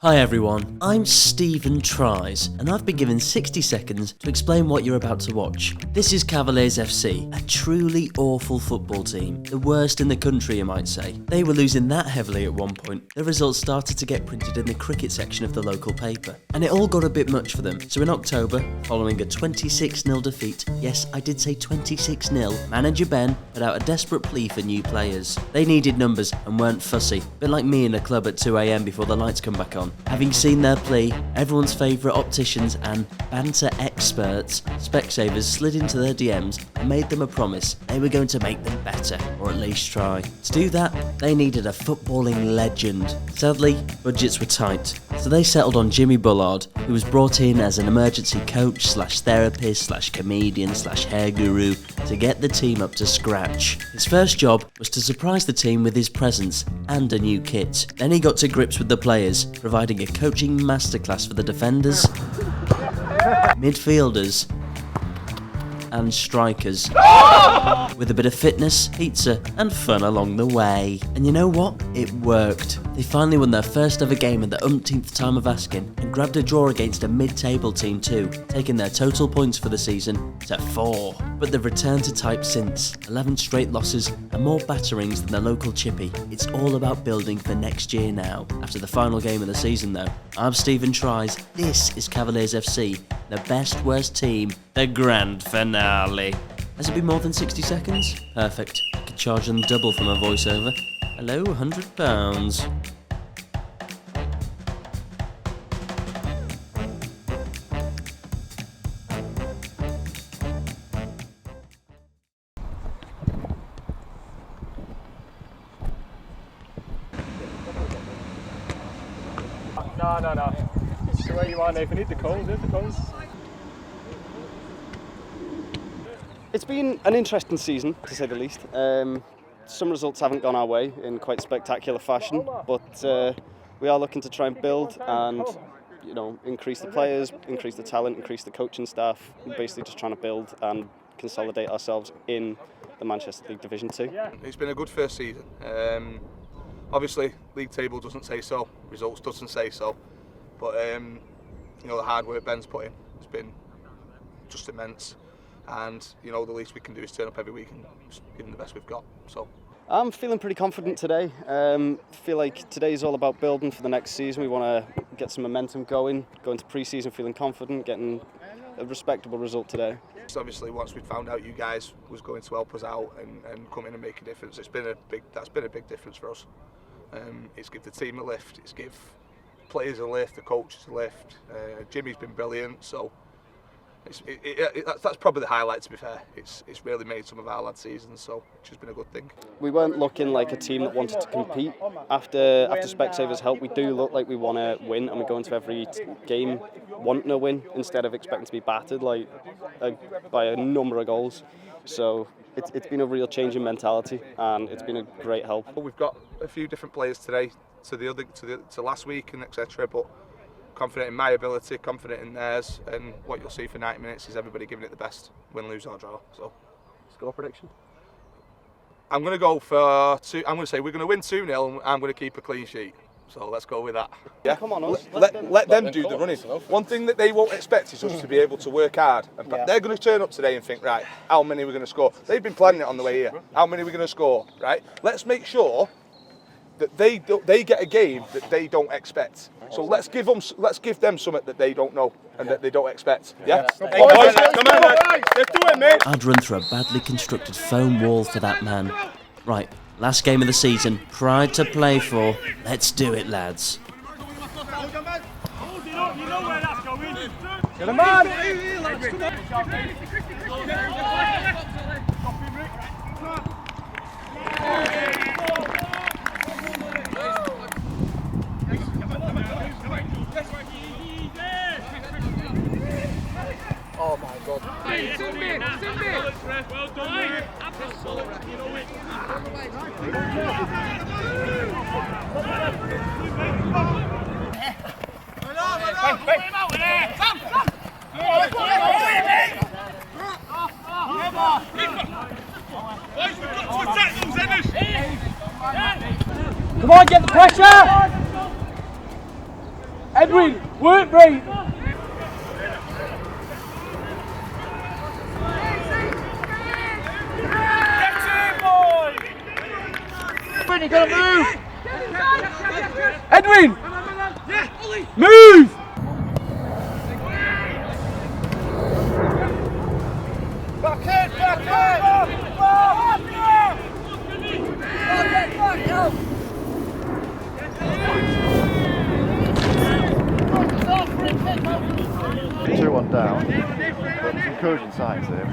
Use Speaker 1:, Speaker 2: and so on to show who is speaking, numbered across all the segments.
Speaker 1: Hi everyone, I'm Stephen Tries, and I've been given 60 seconds to explain what you're about to watch. This is Cavaliers FC, a truly awful football team, the worst in the country you might say. They were losing that heavily at one point. The results started to get printed in the cricket section of the local paper, and it all got a bit much for them. So in October, following a 26-0 defeat, yes I did say 26-0, manager Ben put out a desperate plea for new players. They needed numbers and weren't fussy, a bit like me in a club at 2 AM before the lights come back on. Having seen their plea, everyone's favourite opticians and banter experts, Specsavers, slid into their DMs and made them a promise they were going to make them better, or at least try. To do that, they needed a footballing legend. Sadly, budgets were tight, so they settled on Jimmy Bullard, who was brought in as an emergency coach / therapist / comedian / hair guru to get the team up to scratch. His first job was to surprise the team with his presence and a new kit. Then he got to grips with the players, providing a coaching masterclass for the defenders, midfielders, and strikers, with a bit of fitness, pizza, and fun along the way. And you know what? It worked. They finally won their first ever game at the umpteenth time of asking, and grabbed a draw against a mid-table team too, taking their total points for the season to 4. But they've returned to type since, 11 straight losses and more batterings than the local chippy. It's all about building for next year now. After the final game of the season though, I'm Stephen Tries, this is Cavaliers FC, the best worst team, the grand finale. Has it been more than 60 seconds? Perfect. I could charge them double for my voiceover. Hello, £100.
Speaker 2: No. It's the way you are, Nathan. Need the cones, It's been an interesting season, to say the least. Some results haven't gone our way in quite spectacular fashion, but we are looking to try and build and, increase the players, increase the talent, increase the coaching staff. Basically just trying to build and consolidate ourselves in the Manchester League Division 2.
Speaker 3: It's been a good first season. Obviously, league table doesn't say so, results doesn't say so, but the hard work Ben's put in has been just immense, and the least we can do is turn up every week and just give them the best we've got. So
Speaker 2: I'm feeling pretty confident today. Feel like today's all about building for the next season. We want to get some momentum going into pre-season feeling confident, getting a respectable result today.
Speaker 3: Obviously, once we'd found out you guys was going to help us out and come in and make a difference, that's been a big difference for us. It's give the team a lift, it's give players a lift, the coaches a lift. Jimmy's been brilliant, so that's probably the highlight, to be fair. It's really made some of our lads' seasons, so it's just been a good thing. We
Speaker 2: weren't looking like a team that wanted to compete. After Specsavers' help, we do look like we want to win, and we go into every game wanting to win instead of expecting to be battered by a number of goals. So it's been a real change in mentality, and it's been a great help.
Speaker 3: We've got a few different players today to last week and etc. But confident in my ability, confident in theirs, and what you'll see for 90 minutes is everybody giving it the best, win, lose or draw. So,
Speaker 2: score prediction?
Speaker 3: I'm going to go for 2. I'm going to say we're going to win 2-0, and I'm going to keep a clean sheet. So let's go with that.
Speaker 2: Yeah, come on,
Speaker 3: let them do the running. One thing that they won't expect is us to be able to work hard. They're going to turn up today and think, right, how many are we going to score? They've been planning it on the way here. How many are we going to score? Right? Let's make sure that they get a game that they don't expect. So let's give them something that they don't know and that they don't expect. Yeah.
Speaker 2: Hey boys, come on, let's do it, mate.
Speaker 1: I'd run through a badly constructed foam wall for that man. Right. Last game of the season, pride to play for. Let's do it, lads.
Speaker 2: Get him on!
Speaker 3: Oh my God.
Speaker 4: Well done.
Speaker 2: Come on, get the pressure!
Speaker 4: Edwin, work rate. Edwin, you gotta move. Edwin, move.
Speaker 3: Back in!
Speaker 5: 2-1 down, but some encouraging signs there.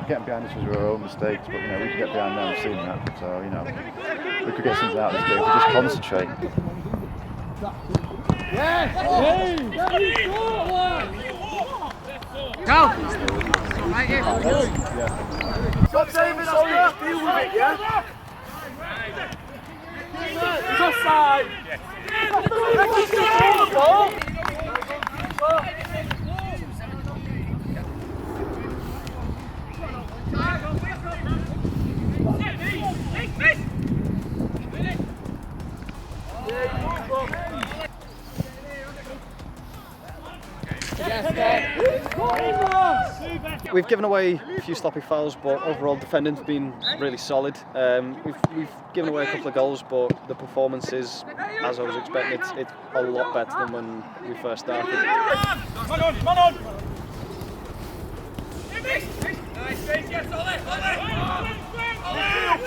Speaker 5: Getting behind us was our own mistakes, but you know we can get behind now. We've seen that, so you know we could get something out of this game if we just concentrate.
Speaker 4: Go!
Speaker 3: Specsavers on you! Deal with it, yeah?
Speaker 4: It's offside!
Speaker 2: We've given away a few sloppy fouls, but overall defending's been really solid. We've given away a couple of goals, but the performance is, as I was expecting, it's a lot better than when we first started.
Speaker 4: Man on!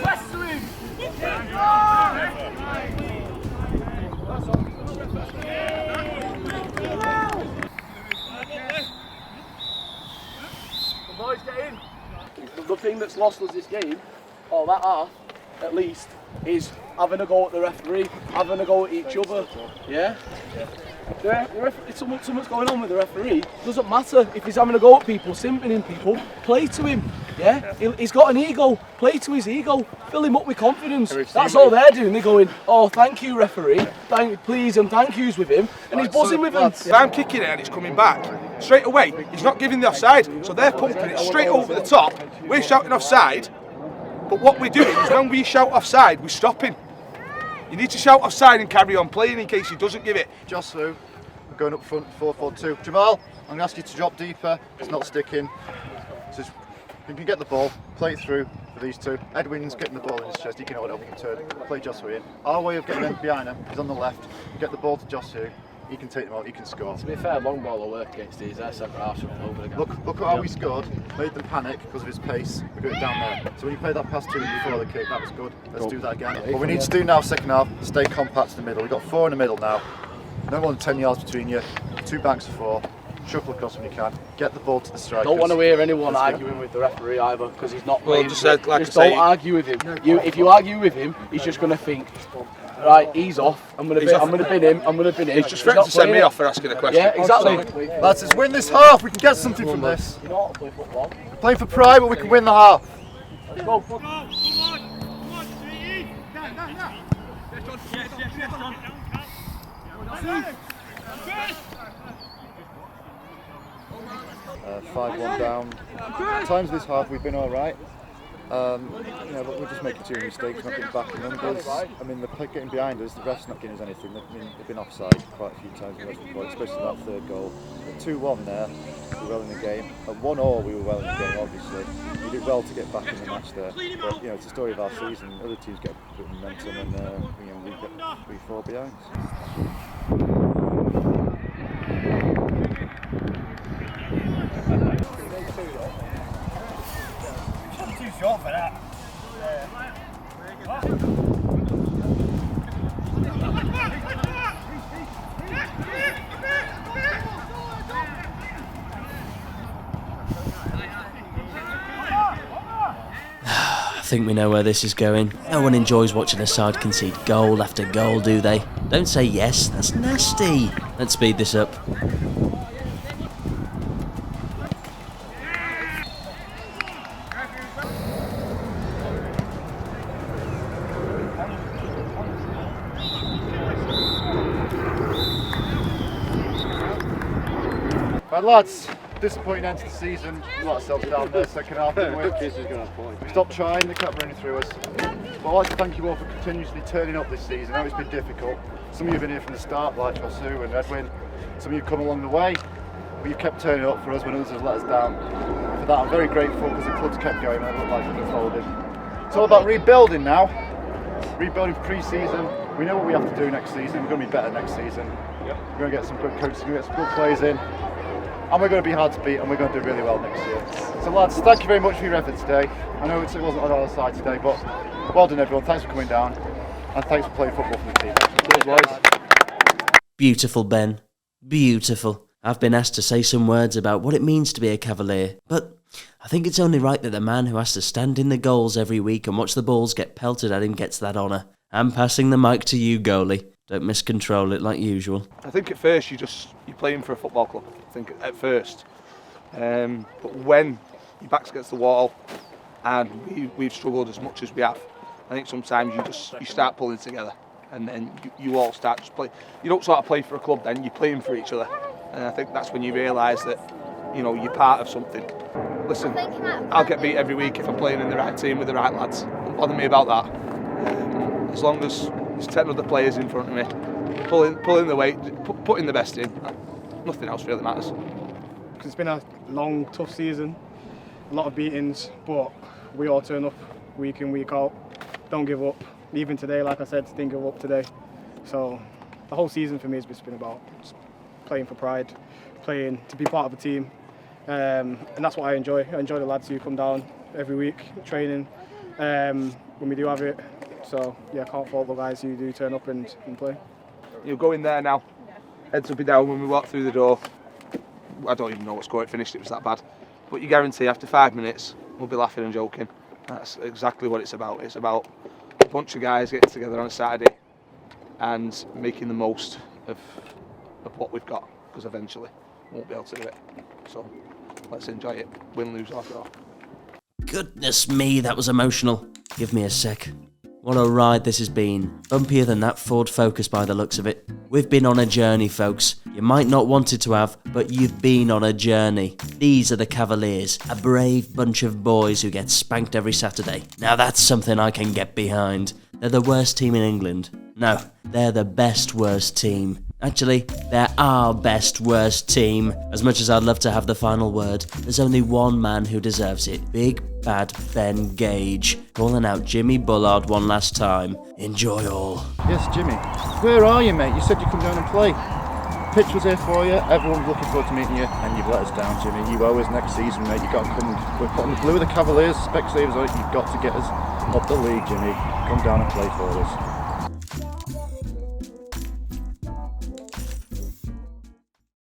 Speaker 4: Press to him! Boys, get in. The thing that's lost us this game, or that half, at least, is having a go at the referee, having a go at each other. Yeah? If something's going on with the referee, it doesn't matter if he's having a go at people, simping people, play to him. Yeah? He's got an ego, play to his ego, fill him up with confidence. That's all they're doing. They're going, oh, thank you, referee, please, and thank yous with him, and he's buzzing with him.
Speaker 3: If I'm kicking it and it's coming back, straight away, he's not giving the offside, so they're pumping it straight over the top. We're shouting offside, but what we're doing is when we shout offside, we're stopping. You need to shout offside and carry on playing in case he doesn't give it.
Speaker 5: Josu, going up front, 4-4-2. Jamal, I'm going to ask you to drop deeper. It's not sticking. So you can get the ball, play it through for these two. Edwin's getting the ball in his chest. He can hold it up and turn. Play Josu in. Our way of getting them behind him is on the left. Get the ball to Josu. He can take them out. He can score.
Speaker 4: To be fair, long ball will work against these. Their centre halves from over again.
Speaker 5: Look at how we scored. Made them panic because of his pace. We got it down there. So when you play that pass to him before the kick, that was good. Let's do that again. What we need to do now, second half, stay compact in the middle. We've got 4 in the middle now. No more than 10 yards between you. 2 banks of 4. Shuffle across when you can. Get the ball to the strikers.
Speaker 4: Don't want to hear anyone arguing with the referee either, because he's not playing.
Speaker 3: Just
Speaker 4: don't argue with him. If you argue with him, he's just going to think, right, he's off. I'm going to bin him. He's
Speaker 3: just threatened to send me off for asking a question.
Speaker 4: Yeah, exactly.
Speaker 5: Lads, let's win this half. We can get something from this.
Speaker 4: You know how to play football.
Speaker 5: We're playing for pride, but we can win the half.
Speaker 4: Let's go.
Speaker 5: 5-1 down. At times this half we've been all right. You know, but we're just making 2 mistakes, not getting back in numbers. I mean, they're getting behind us. The ref's not giving us anything. They've been offside quite a few times in the point, especially that 3rd goal. At 2-1 there, we were well in the game. At 1-1, we were well in the game. Obviously, we did well to get back in the match there. But you know, it's the story of our season. Other teams get a bit of momentum, and you know, we get 3-4 behind.
Speaker 6: Too short for that.
Speaker 1: I think we know where this is going. No one enjoys watching a side concede goal after goal, do they? Don't say yes, that's nasty. Let's speed this up.
Speaker 5: Right, lads, disappointing end to the season. We let ourselves down there, second half. We stopped trying, they kept running through us. But I'd like to thank you all for continuously turning up this season. I know it's been difficult. Some of you have been here from the start, like Josu and Edwin. some of you come along the way, but you've kept turning up for us when others have let us down. For that, I'm very grateful because the club's kept going and it looked like it was folded. It's all about rebuilding now. Rebuilding for pre-season. We know what we have to do next season. We're going to be better next season. We're going to get some good coaches, we're going to get some good players in. And we're going to be hard to beat and we're going to do really well next year. So lads, thank you very much for your efforts today. I know it wasn't on our side today, but well done everyone. Thanks for coming down. And thanks for playing football for the team. Cheers, boys.
Speaker 1: Beautiful, Ben. Beautiful. I've been asked to say some words about what it means to be a Cavalier, but I think it's only right that the man who has to stand in the goals every week and watch the balls get pelted at him gets that honour. I'm passing the mic to you, goalie. Don't miscontrol it like usual.
Speaker 3: I think at first you're playing for a football club. I think at first, but when your back's against the wall and we've struggled as much as we have, I think sometimes you start pulling together, and then you all start just play. You don't sort of play for a club, then you're playing for each other, and I think that's when you realise that you're part of something. Listen, I'll get beat every week if I'm playing in the right team with the right lads. Don't bother me about that. As long as there's 10 other players in front of me, pulling the weight, putting the best in, nothing else really matters.
Speaker 7: Because it's been a long, tough season, a lot of beatings, but we all turn up week in, week out. Don't give up. Even today, like I said, didn't give up today. So the whole season for me has just been about just playing for pride, playing to be part of a team, and that's what I enjoy. I enjoy the lads who come down every week, training when we do have it. So yeah, I can't fault the guys who do turn up and play.
Speaker 3: You'll go in there now, heads will be down when we walk through the door. I don't even know what score it finished, it was that bad. But you guarantee after 5 minutes, we'll be laughing and joking. That's exactly what it's about. It's about a bunch of guys getting together on a Saturday and making the most of what we've got, because eventually we won't be able to do it. So let's enjoy it, win, lose or draw.
Speaker 1: Goodness me, that was emotional. Give me a sec. What a ride this has been. Bumpier than that Ford Focus by the looks of it. We've been on a journey, folks. You might not want it to have, but you've been on a journey. These are the Cavaliers, a brave bunch of boys who get spanked every Saturday. Now that's something I can get behind. They're the worst team in England. No, they're the best worst team. Actually, they're our best worst team. As much as I'd love to have the final word, there's only one man who deserves it. Big bad Ben Gage, calling out Jimmy Bullard one last time. Enjoy all.
Speaker 5: Yes, Jimmy. Where are you, mate? You said you'd come down and play. Pitch was here for you. Everyone's looking forward to meeting you, and you've let us down, Jimmy. You owe us next season, mate. You've got to come. We're putting the blue of the Cavaliers, Specsavers on it. You've got to get us up the league, Jimmy. Come down and play for us.